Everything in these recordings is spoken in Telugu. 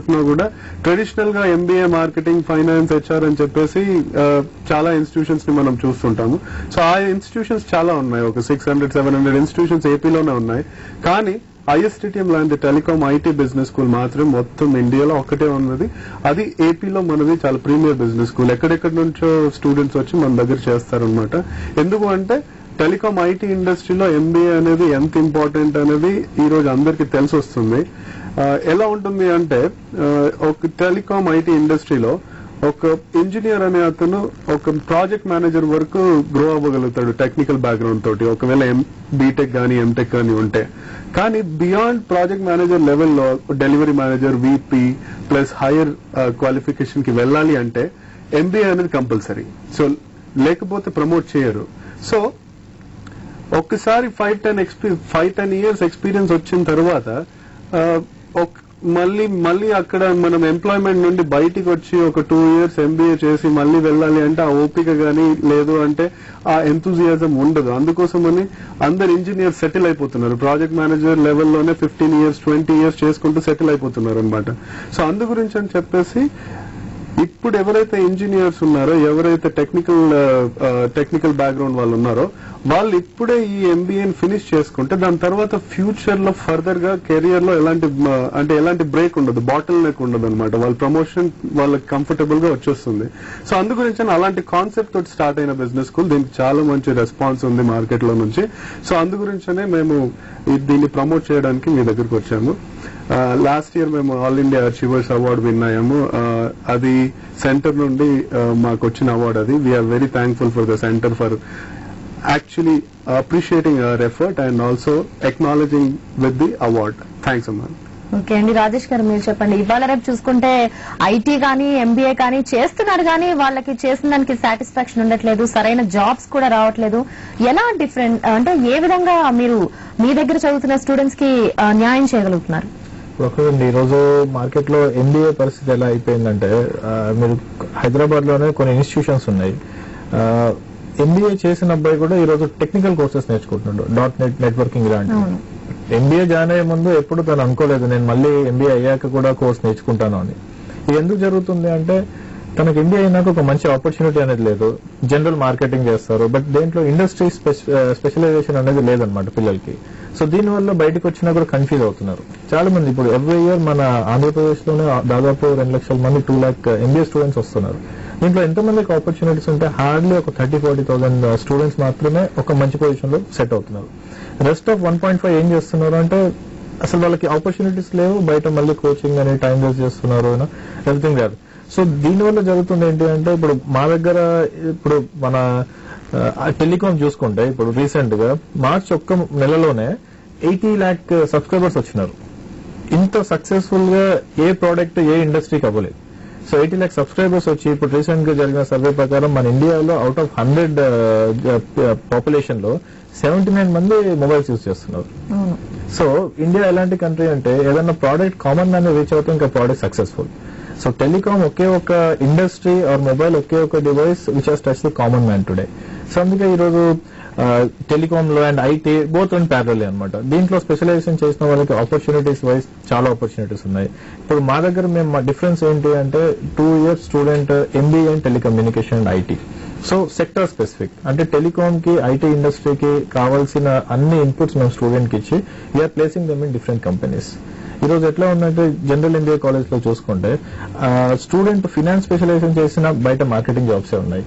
చూసుకున్నా కూడా ట్రెడిషనల్ గా ఎంబీఏ మార్కెటింగ్, ఫైనాన్స్, హెచ్ఆర్ అని చెప్పేసి చాలా ఇన్స్టిట్యూషన్స్ ని మనం చూస్తుంటాము. సో ఆ ఇన్స్టిట్యూషన్స్ చాలా ఉన్నాయి, ఒక 600-700 ఇన్స్టిట్యూషన్స్ ఏపీలోనే ఉన్నాయి. కానీ ఐఎస్టీటీఎం లాంటి టెలికాం ఐటీ బిజినెస్ స్కూల్ మాత్రం మొత్తం ఇండియాలో ఒక్కటే ఉన్నది. అది ఏపీలో మనది చాలా ప్రీమియర్ బిజినెస్ స్కూల్. ఎక్కడెక్కడి నుంచో స్టూడెంట్స్ వచ్చి మన దగ్గర చేస్తారనమాట. ఎందుకు అంటే టెలికాం ఐటీ ఇండస్ట్రీలో ఎంబీఏ అనేది ఎంత ఇంపార్టెంట్ అనేది ఈ రోజు అందరికీ తెలిసి వస్తుంది. ఎలా ఉంటుంది అంటే ఒక టెలికాం ఐటీ ఇండస్ట్రీలో ఒక ఇంజనీర్ అనే అతను ఒక ప్రాజెక్ట్ మేనేజర్ వరకు గ్రో అవ్వగలుగుతాడు టెక్నికల్ బ్యాక్గ్రౌండ్ తోటి, ఒకవేళ బీటెక్ గానీ ఎంటెక్ గానీ ఉంటే. కానీ బియాండ్ ప్రాజెక్ట్ మేనేజర్ లెవెల్లో delivery manager, VP plus higher qualification కి వెళ్ళాలి అంటే ఎంబీఏ అనేది కంపల్సరీ. సో లేకపోతే ప్రమోట్ చేయరు. సో ఒక్కసారి 5-10 ఇయర్స్ ఎక్స్పీరియన్స్ వచ్చిన తర్వాత మళ్ళీ అక్కడ మనం ఎంప్లాయ్మెంట్ నుండి బయటికి వచ్చి ఒక 2 ఇయర్స్ ఎంబీఏ చేసి మళ్ళీ వెళ్ళాలి అంటే ఆ ఓపిక గానీ లేదు అంటే ఆ ఎంతూజియాజం ఉండదు. అందుకోసమని అందరు ఇంజనీర్స్ సెటిల్ అయిపోతున్నారు. ప్రాజెక్ట్ మేనేజర్ లెవెల్లోనే 15 ఇయర్స్ 20 ఇయర్స్ చేసుకుంటూ సెటిల్ అయిపోతున్నారు అనమాట. సో అందు గురించి అని చెప్పేసి ఇప్పుడు ఎవరైతే ఇంజనీర్స్ ఉన్నారో, ఎవరైతే టెక్నికల్ బ్యాక్గ్రౌండ్ వాళ్ళు ఉన్నారో, వాళ్ళు ఇప్పుడే ఈ ఎంబీఏని ఫినిష్ చేసుకుంటే దాని తర్వాత ఫ్యూచర్ లో ఫర్దర్ గా కెరియర్ లో ఎలాంటి బ్రేక్ ఉండదు, బాటిల్ నెక్ ఉండదు అనమాట. వాళ్ళ ప్రమోషన్ వాళ్ళకి కంఫర్టబుల్ గా వచ్చేస్తుంది. సో అందు గురించి అలాంటి కాన్సెప్ట్ తోటి స్టార్ట్ అయిన బిజినెస్ స్కూల్. దీనికి చాలా మంచి రెస్పాన్స్ ఉంది మార్కెట్ లో నుంచి. సో అందు గురించనే మేము దీన్ని ప్రమోట్ చేయడానికి మీ దగ్గరకు వచ్చాము. లాస్ట్ ఇయర్ మేము all India achievers award win అయ్యాము. అది సెంటర్ నుండి మాకు వచ్చిన అవార్డు. అది we are very thankful for the centre for actually appreciating our effort and also acknowledging with the award. Thanks అమ్మా. ఓకే అండి, రాజేష్ గారు మీరు చెప్పండి. ఇవాళ రేపు చూసుకుంటే ఐటీ కానీ ఎంబీఏ కానీ చేస్తున్నారు, కానీ వాళ్ళకి చేసిన దానికి సాటిస్ఫాక్షన్ ఉండట్లేదు, సరైన జాబ్స్ కూడా రావట్లేదు. ఎలా డిఫరెంట్ అంటే ఏ విధంగా మీరు మీ దగ్గర చదువుతున్న స్టూడెంట్స్ కి న్యాయం చేయగలుగుతున్నారు? ఒకటండి, ఈరోజు మార్కెట్ లో ఎంబీఏ పరిస్థితి ఎలా అయిపోయిందంటే, మీరు హైదరాబాద్ లోనే కొన్ని ఇన్స్టిట్యూషన్స్ ఉన్నాయి. ఎంబీఏ చేసిన అబ్బాయి కూడా ఈరోజు టెక్నికల్ కోర్సెస్ నేర్చుకుంటున్నాడు, .NET నెట్వర్కింగ్ ఇలాంటివి. ఎంబీఏ జాయిన్ అయ్యే ముందు ఎప్పుడు తను అనుకోలేదు నేను మళ్ళీ ఎంబీఏ అయ్యాక కూడా కోర్స్ నేర్చుకుంటాను అని. ఇది ఎందుకు జరుగుతుంది అంటే తనకు ఎంబీఏ అయినాక ఒక మంచి ఆపర్చునిటీ అనేది లేదు. జనరల్ మార్కెటింగ్ చేస్తారు, బట్ దేంట్లో ఇండస్ట్రీ స్పెషలైజేషన్ అనేది లేదనమాట పిల్లలకి. సో దీనివల్ల బయటకు వచ్చినా కూడా కన్ఫ్యూజ్ అవుతున్నారు చాలా మంది. ఇప్పుడు ఎవ్రీ ఇయర్ మన ఆంధ్రప్రదేశ్ లోనే దాదాపు 2 లక్షల మంది 2 lakh ఎంబీఏ స్టూడెంట్స్ వస్తున్నారు. దీంట్లో ఎంతమందికి ఆపర్చునిటీస్ ఉంటే హార్డ్లీ ఒక 30,000-40,000 స్టూడెంట్స్ మాత్రమే ఒక మంచి పొజిషన్ లో సెట్ అవుతున్నారు. రెస్ట్ ఆఫ్ 1.5 ఏం చేస్తున్నారు అంటే అసలు వాళ్ళకి ఆపర్చునిటీస్ లేవు, బయట మళ్ళీ కోచింగ్ అని టైం వేస్ట్ చేస్తున్నారు, ఎవ్రీథింగ్ లేదు. సో దీనివల్ల జరుగుతుంది ఏంటి అంటే ఇప్పుడు మా దగ్గర ఇప్పుడు మన టెలికాం చూసుకుంటే ఇప్పుడు రీసెంట్ గా మార్చ్ ఒక్క నెలలోనే 80 lakh సబ్స్క్రైబర్స్ వచ్చినారు. ఇంత సక్సెస్ఫుల్ గా ఏ ప్రోడక్ట్ ఏ ఇండస్ట్రీకి అవ్వలేదు. సో 80 lakh సబ్స్క్రైబర్స్ వచ్చి ఇప్పుడు రీసెంట్ గా జరిగిన సర్వే ప్రకారం మన ఇండియాలో అవుట్ ఆఫ్ 100 పాపులేషన్ లో 79 మంది మొబైల్స్ యూజ్ చేస్తున్నారు. సో ఇండియా ఎలాంటి కంట్రీ అంటే ఏదైనా ప్రోడక్ట్ కామన్ మ్యాన్ రీచ్ అవుతే ఇంకా ప్రోడక్ట్ సక్సెస్ఫుల్. సో టెలికాం ఒకే ఒక ఇండస్ట్రీ ఆర్ మొబైల్ ఒకే ఒక device which has touch the common man today. So అందుకే ఈరోజు టెలికామ్ లో అండ్ ఐటీ బోత్ అండ్ ప్యారలీ అనమాట. దీంట్లో స్పెషలైజేషన్ చేసిన వాళ్ళకి ఆపర్చునిటీస్ వైజ్ చాలా ఆపర్చునిటీస్ ఉన్నాయి. ఇప్పుడు మా దగ్గర మేము డిఫరెన్స్ ఏంటి అంటే 2 years student MBA and telecommunication and IT. So sector specific అంటే టెలికాం కి ఐటీ ఇండస్ట్రీకి కావాల్సిన అన్ని ఇన్పుట్స్ మేము స్టూడెంట్ కి ఇచ్చి we are placing them in different companies. ఈ రోజు ఎట్లా ఉందంటే జనరల్ ఎంబీఏ కాలేజ్ లో చూసుకుంటే స్టూడెంట్ ఫినాన్స్ స్పెషలైజేషన్ చేసిన బయట మార్కెటింగ్ జాబ్స్ ఉన్నాయి.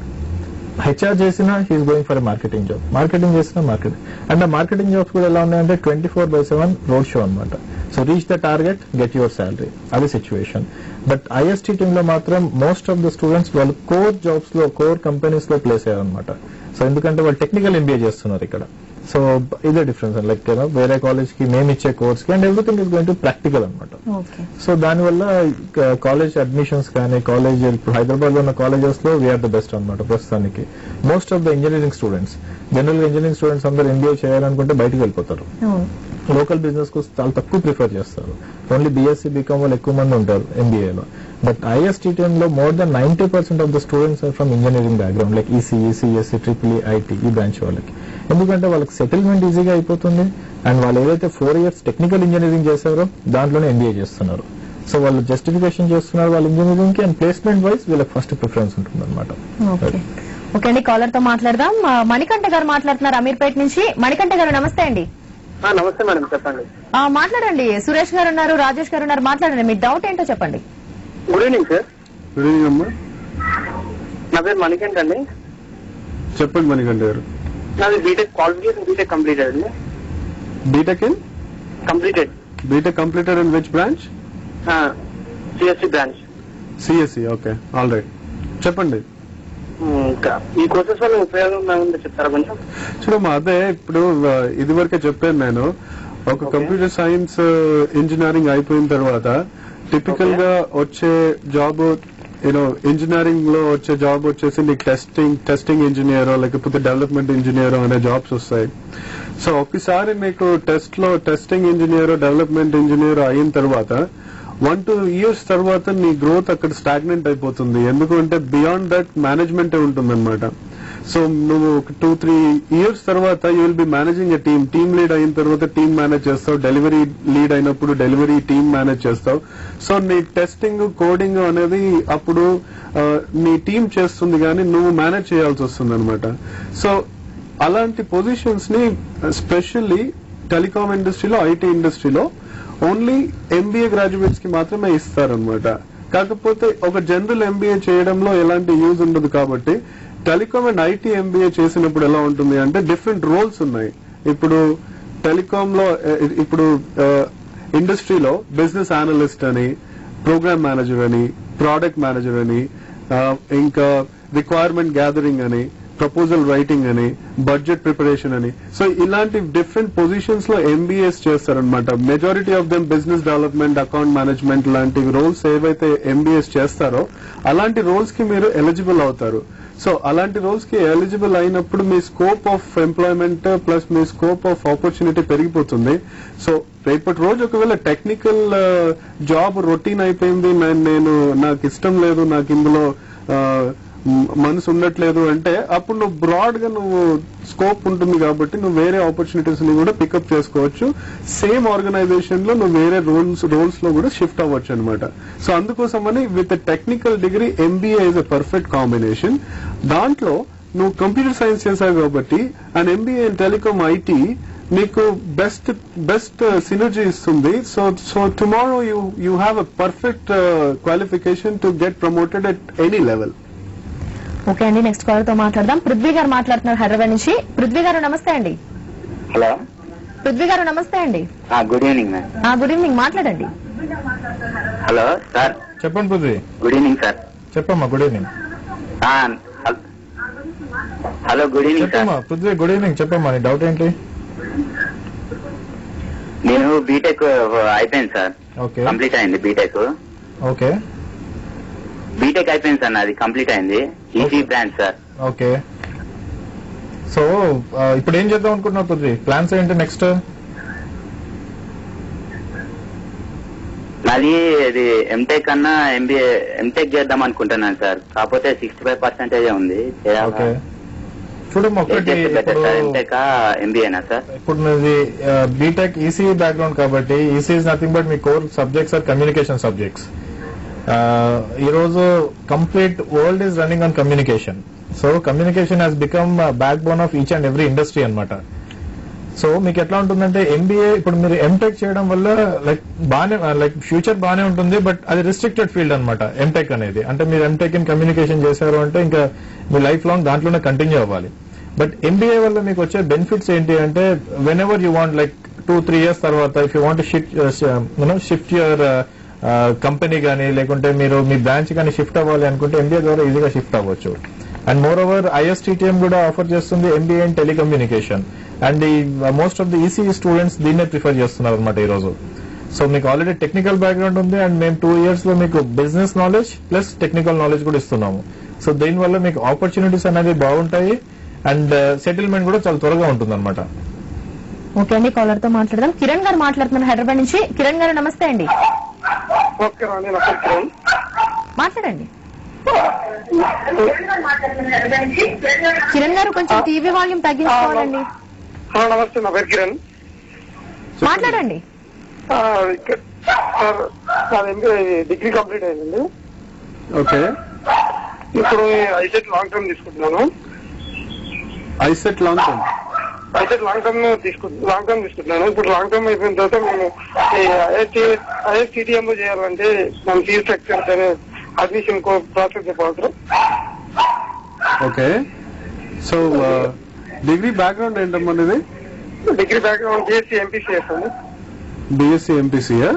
హెచ్ఆర్ చేసినా he's going for marketing job, marketing చేసినా మార్కెటింగ్. అండ్ ఆ మార్కెటింగ్ జాబ్స్ కూడా ఎలా ఉన్నాయంటే 24/7 రోడ్ షో అనమాట. So reach the target, get your salary, అది సిచ్యువేషన్. బట్ ఐఎస్టీ టీమ్ లో మాత్రం మోస్ట్ ఆఫ్ ద స్టూడెంట్స్ వాళ్ళు కోర్ జాబ్స్ లో కోర్ కంపెనీస్ లో ప్లేస్ అయ్యారనమాట. సో ఎందుకంటే వాళ్ళు టెక్నికల్ ఎంబీఏ చేస్తున్నారు ఇక్కడ. సో ఇదే డిఫరెన్స్ లైక్ వేరే కాలేజ్ కి మేము ఇచ్చే కోర్స్ కి and everything is going to practical అనమాట. సో దానివల్ల కాలేజ్ అడ్మిషన్స్ కానీ కాలేజ్ ఇప్పుడు హైదరాబాద్ లో ఉన్న కాలేజెస్ లో వీఆర్ ద బెస్ట్ అనమాట ప్రస్తుతానికి. Most of the engineering students general గా ఇంజనీరింగ్ స్టూడెంట్స్ అందరూ ఎంబీఏ చేయాలనుకుంటే బయటకు వెళ్ళిపోతారు. లోకల్ బిజినెస్ కు చాలా తక్కువ ప్రిఫర్ చేస్తారు. ఓన్లీ బీఎస్సీ బీకామ్ వాళ్ళు ఎక్కువ మంది ఉంటారు ఎంబీఏలో. బట్ ఐఎస్టీటీఎం లో more than 90% of the students are from engineering background like ECE, CSC, triple IT ఈ బ్రాంచ్ వాళ్ళకి. ఎందుకంటే వాళ్ళకి సెటిల్మెంట్ ఈజీగా అయిపోతుంది అండ్ వాళ్ళు ఏదైతే 4 years టెక్నికల్ ఇంజనీరింగ్ చేశారో దాంట్లోనే ఎంబీఏ చేస్తున్నారు. సో వాళ్ళు జస్టిఫికేషన్ చేస్తున్నారు వాళ్ళ ఇంజనీరింగ్ కి, అండ్ ప్లేస్మెంట్ వైజ్ వీళ్ళకి ఫస్ట్ ప్రిఫరెన్స్ ఉంటుంది అనమాట. ఓకే అండి, కాలర్ తో మాట్లాడదాం. మణికంఠ గారు మాట్లాడుతున్నారు అమీర్పేట నుంచి. మణికంఠ గారు నమస్తే అండి. నమస్తే మేడం, చెప్పండి. మాట్లాడండి. సురేష్ గారు ఉన్నారు, రాజేష్ గారు ఉన్నారు, మాట్లాడండి. మీ డౌట్ ఏంటో చెప్పండి. Good evening sir. Good evening అమ్మా. నా పేరు మణికంఠ అండి. చెప్పండి మణికంఠ గారు. నాది బీటెక్ క్వాలిఫికేషన్, బీటెక్ కంప్లీటెడ్ అండి. BTech in completed. BTech completed in which branch? CSC branch. CSC, okay, all right. చెప్పండి. ఇంకా ఈ కోర్సెస్ వల్ల ఉపయోగం ఏముందో చెప్తారా కొంచెం? చూడమ్మా, అదే ఇప్పుడు ఇది వరకే చెప్పాను నేను. ఒక కంప్యూటర్ సైన్స్ ఇంజనీరింగ్ అయిపోయిన తర్వాత టిపికల్ గా వచ్చే జాబ్, ఇంజనీరింగ్ లో వచ్చే జాబ్ వచ్చేసి నీకు టెస్టింగ్ ఇంజనీర్ లేకపోతే డెవలప్మెంట్ ఇంజనీర్ అనే జాబ్స్ వస్తాయి. సో ఒకసారి నీకు టెస్టింగ్ ఇంజనీర్ డెవలప్మెంట్ ఇంజనీర్ అయిన తర్వాత 1-2 years తర్వాత నీ గ్రోత్ అక్కడ స్టాగ్నెంట్ అయిపోతుంది. ఎందుకంటే బియాండ్ దట్ మేనేజ్మెంట్ ఉంటుందన్నమాట. సో నువ్వు 2-3 years తర్వాత you will be managing a team lead అయిన తర్వాత టీమ్ మేనేజ్ చేస్తావు, డెలివరీ లీడ్ అయినప్పుడు డెలివరీ టీమ్ మేనేజ్ చేస్తావు. సో నీ టెస్టింగ్ కోడింగ్ అనేది అప్పుడు నీ టీం చేస్తుంది కానీ నువ్వు మేనేజ్ చేయాల్సి వస్తుంది అనమాట. సో అలాంటి పొజిషన్స్ ని స్పెషల్లీ టెలికాం ఇండస్ట్రీలో, ఐటీ ఇండస్ట్రీలో ఓన్లీ ఎంబీఏ గ్రాడ్యుయేట్స్ కి మాత్రమే ఇస్తారనమాట. కాకపోతే ఒక జనరల్ ఎంబీఏ చేయడంలో ఎలాంటి యూజ్ ఉండదు. కాబట్టి టెలికాం అండ్ ఐటీ ఎంబీఏ చేసినప్పుడు ఎలా ఉంటుంది అంటే డిఫరెంట్ రోల్స్ ఉన్నాయి. ఇప్పుడు టెలికాం లో ఇప్పుడు ఇండస్ట్రీలో బిజినెస్ అనలిస్ట్ అని, ప్రోగ్రామ్ మేనేజర్ అని, ప్రోడక్ట్ మేనేజర్ అని, ఇంకా రిక్వైర్మెంట్ గ్యాదరింగ్ అని, ప్రపోజల్ రైటింగ్ అని, బడ్జెట్ ప్రిపరేషన్ అని. సో ఇలాంటి డిఫరెంట్ పొజిషన్స్ లో ఎంబీఏస్ చేస్తారనమాట. Majority of them business development, account management లాంటి రోల్స్ ఏవైతే ఎంబీఏస్ చేస్తారో అలాంటి రోల్స్ కి మీరు ఎలిజిబుల్ అవుతారు. సో అలాంటి రోల్స్ కి ఎలిజిబుల్ అయినప్పుడు మీ స్కోప్ ఆఫ్ ఎంప్లాయ్మెంట్ ప్లస్ మీ స్కోప్ ఆఫ్ ఆపర్చునిటీ పెరిగిపోతుంది. సో రేపటి రోజు ఒకవేళ టెక్నికల్ జాబ్ రొటీన్ అయిపోయింది, నాకు ఇష్టం లేదు, నాకు ఇందులో మనసు ఉండట్లేదు అంటే అప్పుడు నువ్వు బ్రాడ్ గా నువ్వు స్కోప్ ఉంటుంది కాబట్టి నువ్వు వేరే ఆపర్చునిటీస్ ని కూడా పికప్ చేసుకోవచ్చు. సేమ్ ఆర్గనైజేషన్ లో నువ్వు వేరే రోల్స్ లో కూడా షిఫ్ట్ అవ్వచ్చు అనమాట. సో అందుకోసమని with technical degree MBA is a perfect combination. దాంట్లో నువ్వు కంప్యూటర్ సైన్స్ చేశావు కాబట్టి and MBA in telecom IT నీకు బెస్ట్ సినర్జీ ఇస్తుంది. So tomorrow you have a perfect qualification to get promoted at any level. Okay అండి, నెక్స్ట్ కాలర్ తో మాట్లాడదాం. పృథ్వీ గారు మాట్లాడుతున్నారు హైదరాబాద్ నుంచి. పృథ్వీ గారు నమస్తే అండి. హలో పృథ్వీ గారు నమస్తే అండి. Good evening ma'am. Good evening, మాట్లాడండి. Hello sir. చెప్పండి పృథ్వీ. Good evening sir. చెప్పమ్మా. Good evening. Hello good evening sir. చెప్పమ్మా పృథ్వీ, గుడ్ ఈవినింగ్. చెప్పమ్మా, నీ డౌట్ ఏంటి? నేను బీటెక్ అయిపోయింది సార్. ఓకే, కంప్లీట్ అయింది బీటెక్. ఓకే, బీటెక్ అయిపోయింది సార్, నాది కంప్లీట్ అయింది. EC branch sir. Okay. So ఇప్పుడు ఏం చేద్దాం అనుకుంటున్నావు పృథ్వీ? ప్లాన్స్ ఏంటి నెక్స్ట్? నాది ఇది ఎంటెక్ అన్నా ఎంబీఏ ఎంటెక్ చేద్దాం అనుకుంటున్నాను సార్. కాకపోతే 65% ఉంది. ఓకే, చూడమ్మా ఒకటి, ఎంటెక్ ఎంబీఏనా సార్? ఇప్పుడు నువ్వు బీటెక్ ఈసీ బ్యాక్గ్రౌండ్ కాబట్టి EC is nothing but me core subjects are communication subjects. ఈ రోజు complete world is running on communication. So communication has become back bone of each and every industry అనమాట. సో మీకు ఎట్లా ఉంటుందంటే ఎంబీఏ ఇప్పుడు మీరు ఎంటెక్ చేయడం వల్ల లైక్ ఫ్యూచర్ బానే ఉంటుంది, బట్ అది రిస్ట్రిక్టెడ్ ఫీల్డ్ అనమాట ఎంటెక్ అనేది. అంటే మీరు ఎంటెక్ ఇన్ కమ్యూనికేషన్ చేశారు అంటే ఇంకా మీ లైఫ్ లాంగ్ దాంట్లోనే కంటిన్యూ అవ్వాలి. బట్ ఎంబీఏ వల్ల మీకు వచ్చే బెనిఫిట్స్ ఏంటి అంటే when ever you want like 2-3 years తర్వాత if you want shift your company కానీ లేకుంటే మీరు మీ బ్రాంచ్ కానీ షిఫ్ట్ అవ్వాలి అనుకుంటే ఎంబీఏ ద్వారా ఈజీగా షిఫ్ట్ అవ్వచ్చు. అండ్ మోర్ ఓవర్ ఐఎస్టీటీఎం కూడా ఆఫర్ చేస్తుంది MBA in telecommunication. And most of the EC students దీన్నే ప్రిఫర్ చేస్తున్నారు అనమాట ఈ రోజు. సో మీకు ఆల్రెడీ టెక్నికల్ బ్యాక్గ్రౌండ్ ఉంది అండ్ మేము 2 years లో మీకు business knowledge plus technical knowledge కూడా ఇస్తున్నాము. సో దీనివల్ల మీకు ఆపర్చునిటీస్ అనేది బాగుంటాయి అండ్ సెటిల్మెంట్ కూడా చాలా త్వరగా ఉంటుంది అనమాట. ఓకే అండి, కాలర్ తో మాట్లాడదాం. కిరణ్ గారు మాట్లాడుతున్నారు హైదరాబాద్ నుంచి. కిరణ్ గారు నమస్తే అండి. ఓకే అండి, నా పేరు కిరణ్. మాట్లాడండి. కిరణ్ గారు కొంచెం టీవీ వాల్యూమ్ తగ్గించుకోవాలండి. నమస్తే, నా పేరు కిరణ్. మాట్లాడండి. సార్ నాది ఎంబీఏ డిగ్రీ కంప్లీట్ అయిందండి. ఓకే. ఇప్పుడు ఐసెట్ లాంగ్ టర్మ్ తీసుకుంటున్నాను. ఐసెట్ లాంగ్ టర్మ్ తీసుకుంటున్నాను. ఇప్పుడు లాంగ్ టర్మ్ అయిపోయిన తర్వాత మేము ఐఎస్టీటీఎం లో చేయాలంటే మన ఫీజు స్ట్రక్చర్ సరే అడ్మిషన్ ప్రాసెస్ చెప్పవచ్చు. ఓకే. సో డిగ్రీ బ్యాక్గ్రౌండ్ ఏంటమ్మా ఇది? డిగ్రీ బ్యాక్గ్రౌండ్ బీఎస్సీ ఎంపీసీఎస్ అండి. బీఎస్సీ ఎంపీసీయా?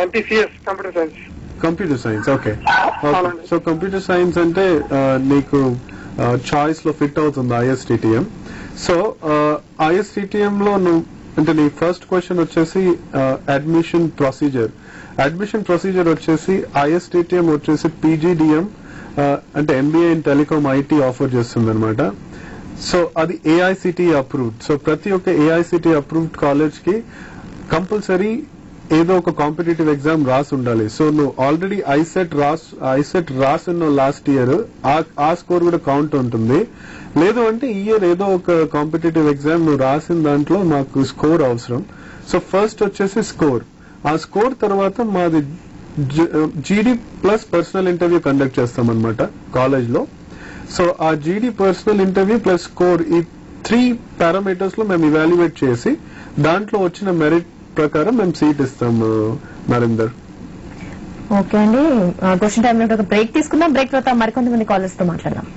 MPCS computer science. Computer science. Okay. So computer science అంటే నీకు చాయిస్ లో ఫిట్ అవుతుంది ఐఎస్టీటీఎం. సో ఐఎస్టీటీఎం లో నువ్వు అంటే నీ ఫస్ట్ క్వశ్చన్ వచ్చేసి అడ్మిషన్ ప్రొసీజర్ వచ్చేసి ఐఎస్టీటీఎం వచ్చేసి పీజీడిఎం అంటే MBA in telecom IT offer చేస్తుంది అనమాట. సో అది ఏఐసిటి అప్రూవ్డ్. సో ప్రతి ఒక్క ఏఐసిటి అప్రూవ్డ్ కాలేజ్ కి కంపల్సరీ ఏదో ఒక కాంపిటేటివ్ ఎగ్జామ్ రాసి ఉండాలి. సో నువ్వు ఆల్రెడీ ఐసెట్ రాసున్నావు లాస్ట్ ఇయర్, ఆ స్కోర్ కూడా కౌంట్ ఉంటుంది. లేదు అంటే ఈ ఇయర్ ఏదో ఒక కాంపిటేటివ్ ఎగ్జామ్ నువ్వు రాసిన దాంట్లో మాకు స్కోర్ అవసరం. సో ఫస్ట్ వచ్చేసి స్కోర్. ఆ స్కోర్ తర్వాత మాది జీడీ ప్లస్ పర్సనల్ ఇంటర్వ్యూ కండక్ట్ చేస్తాం అనమాట కాలేజ్ లో. సో ఆ జీడీ పర్సనల్ ఇంటర్వ్యూ ప్లస్ స్కోర్ ఈ 3 పారామీటర్స్ లో మేము ఇవాల్యుయేట్ చేసి దాంట్లో వచ్చిన మెరిట్ ప్రకారం మేము సీట్ ఇస్తాము నరేందర్. ఓకే అండి, క్వశ్చన్ టైం లో ఒక బ్రేక్ తీసుకుందాం. బ్రేక్ తర్వాత మరికొంతమంది కాలర్స్ తో మాట్లాడదాం.